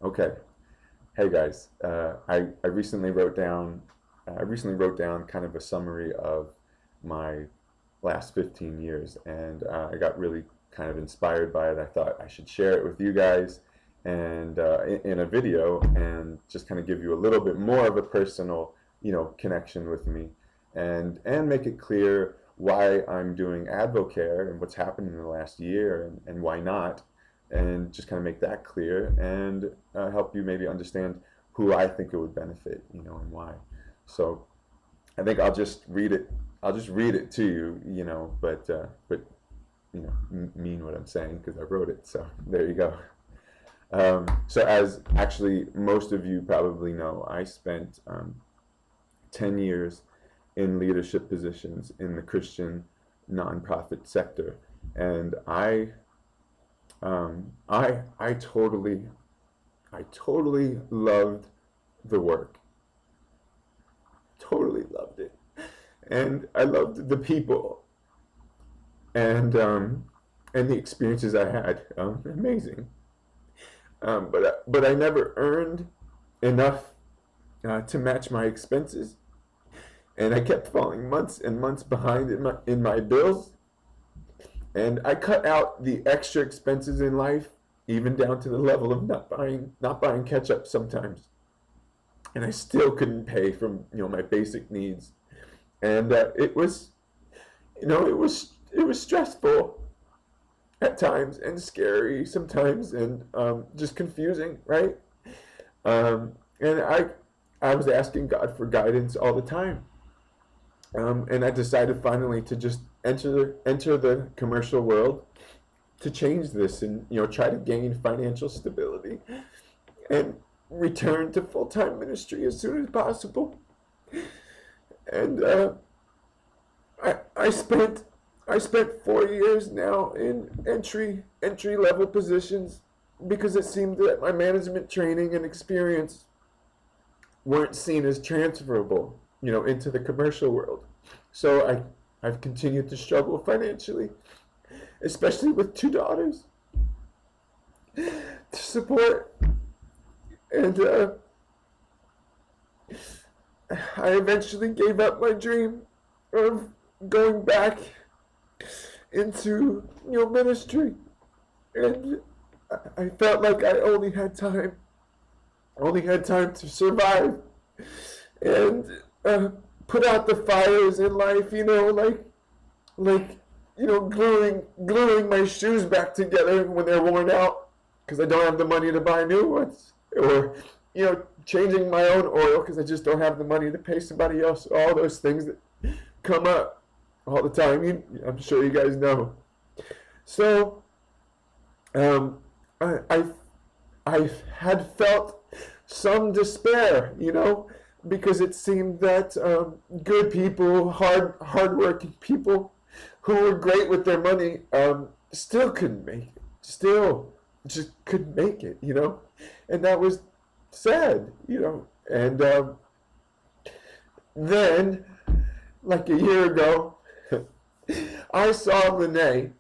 Okay. Hey guys, I recently wrote down kind of a summary of my last 15 years, and I got really kind of inspired by it. I thought I should share it with you guys and in a video, and just kind of give you a little bit more of a personal, connection with me, and make it clear why I'm doing Advocare and what's happened in the last year, and why not, and just kind of make that clear, and help you maybe understand who I think it would benefit, and why. So I think I'll just read it. I'll just read it to you, but mean what I'm saying because I wrote it. So there you go. So as actually most of you probably know, I spent 10 years in leadership positions in the Christian nonprofit sector, and I totally loved the work. Totally loved it, and I loved the people, and the experiences I had. Amazing. But I never earned enough to match my expenses, and I kept falling months and months behind in my bills. And I cut out the extra expenses in life, even down to the level of not buying ketchup sometimes. And I still couldn't pay for my basic needs. And it was stressful at times, and scary sometimes, and just confusing, right? And I was asking God for guidance all the time. And I decided finally to just enter the commercial world to change this, and try to gain financial stability and return to full-time ministry as soon as possible. And I spent 4 years now in entry level positions because it seemed that my management training and experience weren't seen as transferable, into the commercial world. So I've continued to struggle financially, especially with two daughters to support. And I eventually gave up my dream of going back into ministry, and I felt like I only had time to survive and put out the fires in life, gluing my shoes back together when they're worn out because I don't have the money to buy new ones, or changing my own oil because I just don't have the money to pay somebody else. All those things that come up all the time. I'm sure you guys know. So I had felt some despair, because it seemed that good people, hardworking people who were great with their money, still couldn't make it. Still just couldn't make it, and that was sad, And then, like a year ago, I saw Lene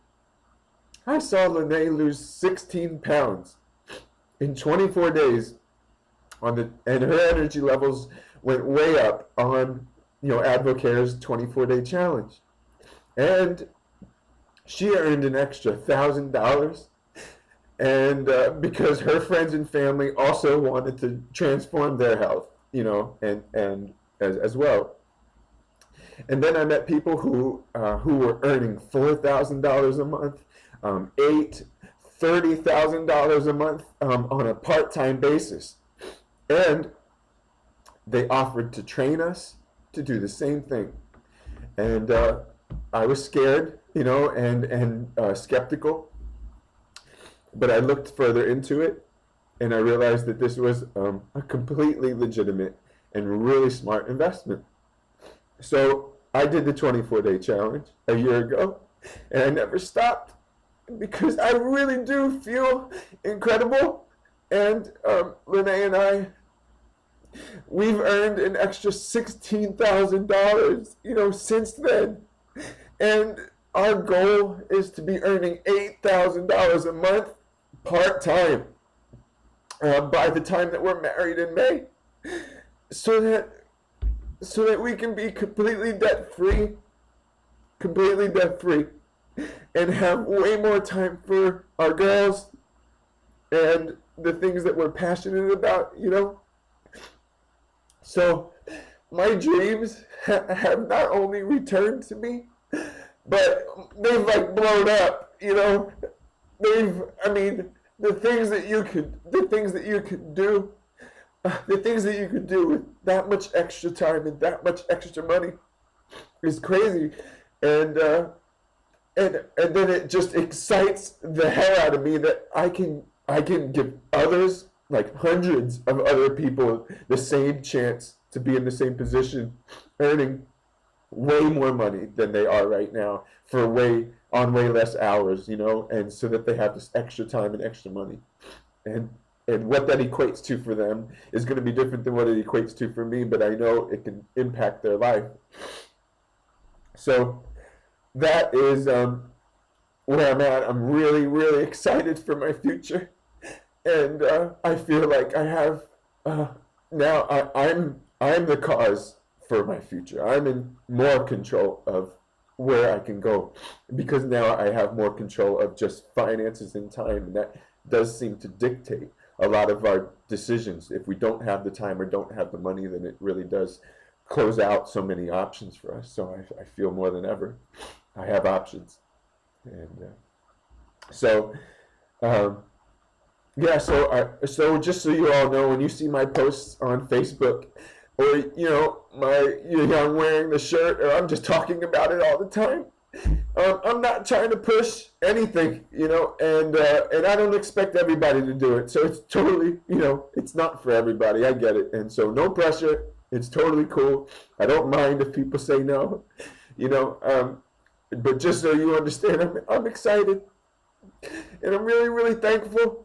lose 16 pounds in 24 days and her energy levels went way up on, Advocare's 24-day challenge. And she earned an extra $1,000, and because her friends and family also wanted to transform their health, and as well. And then I met people who were earning $4,000 a month, $30,000 a month on a part-time basis, and they offered to train us to do the same thing. And I was scared, and skeptical, but I looked further into it, and I realized that this was a completely legitimate and really smart investment. So I did the 24-day challenge a year ago, and I never stopped because I really do feel incredible. And Lene and we've earned an extra $16,000, since then. And our goal is to be earning $8,000 a month part-time. by the time that we're married in May, so that we can be completely debt free, and have way more time for our girls and the things that we're passionate about, you know? So my dreams have not only returned to me, but they've like blown up, you know? I mean, the things that you could do, the things that you could do with that much extra time and that much extra money is crazy. And, and then it just excites the hell out of me that I can give others, like hundreds of other people, the same chance to be in the same position, earning way more money than they are right now for way less hours, you know, and so that they have this extra time and extra money. And what that equates to for them is going to be different than what it equates to for me, but I know it can impact their life. So that is where I'm at. I'm really, really excited for my future, and I feel like I have now. I'm the cause for my future. I'm in more control of where I can go, because now I have more control of just finances and time, and that does seem to dictate a lot of our decisions. If we don't have the time or don't have the money, then it really does close out so many options for us. So I feel more than ever I have options. And so yeah, so just so you all know, when you see my posts on Facebook, or you know, I'm wearing the shirt, or I'm just talking about it all the time, I'm not trying to push anything, you know, and I don't expect everybody to do it. So it's totally, you know, it's not for everybody. I get it, and so no pressure. It's totally cool. I don't mind if people say no, you know. But just so you understand, I'm excited, and I'm really, really thankful.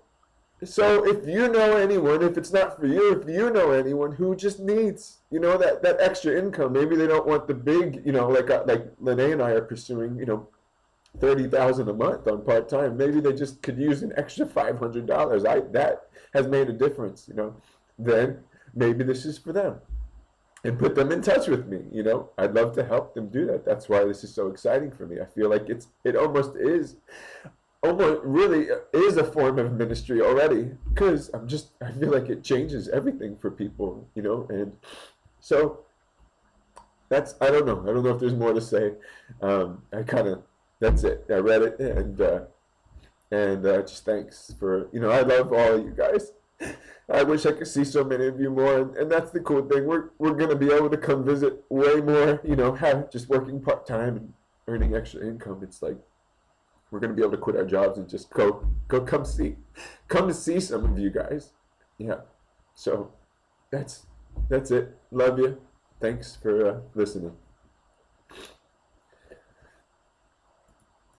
So if you know anyone, if it's not for you, if you know anyone who just needs, you know, that extra income, maybe they don't want the big, you know, like Lene and I are pursuing, you know, 30,000 a month on part time. Maybe they just could use an extra $500. That has made a difference, you know. Then maybe this is for them, and put them in touch with me. You know, I'd love to help them do that. That's why this is so exciting for me. I feel like it almost really is a form of ministry already, because I feel like it changes everything for people, you know. And so I don't know if there's more to say. That's it. I read it, and just thanks for, you know, I love all of you guys. I wish I could see so many of you more, and that's the cool thing. We're gonna be able to come visit way more, you know, have just working part time and earning extra income. It's like we're gonna be able to quit our jobs and just go come see some of you guys. Yeah. So that's it. Love you. Thanks for listening.